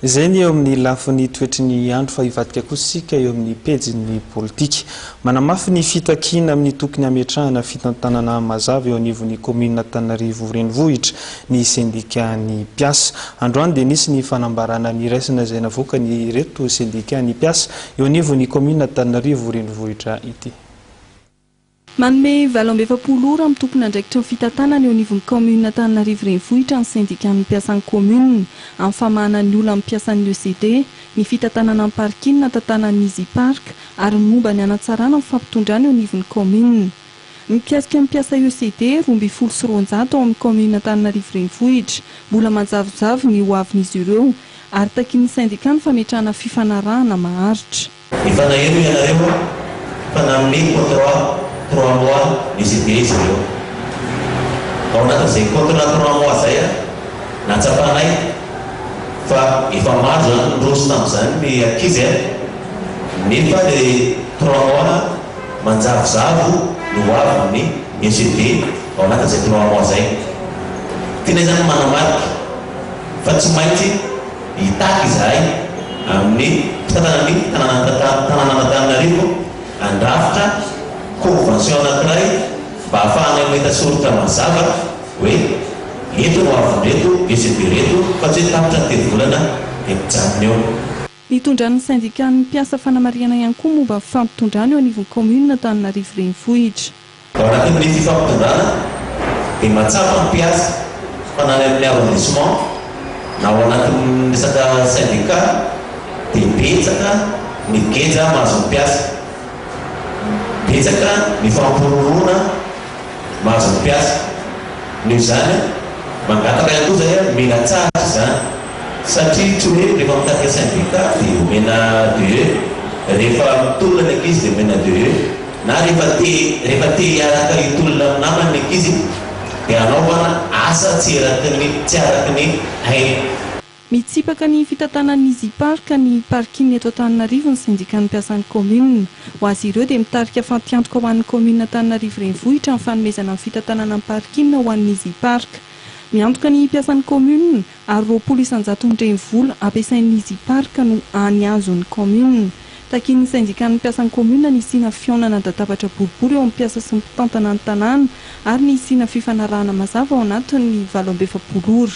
Izay ny eo amin'ny lafin'ny toetry ny andro fa hivadika kosa isika eo amin'ny pejin'ny politika. Manamafy ny fitakiana amin'ny tokony hametrahana fitantanana mazava eo anivon'ny commune Antananarivo renivohitra ny sendika ny mpiasa. Androany dia nisy ny fanambarana ny raisina izay navoaka ny reto sendika ny mpiasa eo anivon'ny commune Antananarivo renivohitra ity. Manome 27 ora amin'ny tokony andraikitra ny fitantanana eo anivon'ny commune Antananarivo renivohitra ny syndicat mpiasan'ny commune amin'ny famahana ny olona mpiasa ny ECD, ny fitantanana amin'ny parking tantanan'ny Easy Park ary ny momba ny anatsarana amin'ny fampitondrana eo anivon'ny commune. Mikasika ny mpiasa ECD 220 ao amin'ny commune Antananarivo renivohitra, mbola manjavozavo ny hoavin'izy ireo ary takin'ny syndicat ny fametrahana fifanarahana maharitra. Ifanahiro ianareo fa namin'ny contrat 3 mois nisy izy ireo. Ao anatin'izay contrat 3 mois zay natsapanay fa efa maro zany ndroso tamin'izany ny ankizy nefa le 3 mois manjavozavo no avy ny ECD ao anatin'izay 3 mois zay. Tiana zany manamarika fa tsy maintsy hitaky izahay amin'ny fitantanan'ny tanàna Antananarivo andrafitra convention anankiray mba ahafahana mahita soratra mazava hoe eto no avy reto ECD reto fa tsy tapitra ny volana epijaminy eo. Nitondran'ny syndicat ny mpiasa fanamariana ihany koa momba fampitondrana eo anivon'ny commune Antananarivo renivohitra. Ao anatin'ny fifampitondrana dia matsapa ny mpiasa fanany amin'ny arrondissement na ao anatin'ny resaka syndicat dia betsaka ny geja mahazo ny mpiasa. Betsaka ny fampororona mahazo ny mpiasa. Noho izany mangataka ihany koa zay mena tsara izany satria tsy hoe rehefa mitadika syndicat dia omena 2 rehefa mitolona ny ankizy dia omena 2 na rehefa te hiaraka hitolona amin'ny namany ny ankizy dia anaovana asa tsy araky ny hainy. Mitsipaka ny fitantanan'ny Easy Park ny parking eto Antananarivo ny syndicat ny mpiasan'ny commune. Ho azy ireo dia mitarika fampiantoka ho an'ny commune Antananarivo renivohitra amin'ny fanomezana ny fitantanana ny parking ho an'ny Easy Park. Miantoka ny mpiasan'ny commune ary 200,000 vola ampiasain'ny Easy Park no any azon'ny commune. Takin'ny syndicat ny mpiasan'ny commune ny isiana fionana dadabatra boribory eo amin'ny mpiasa sy ny mpitantana ny tanàna ary ny isiana fifanarahana mazava ao anatin'ny 27 ora.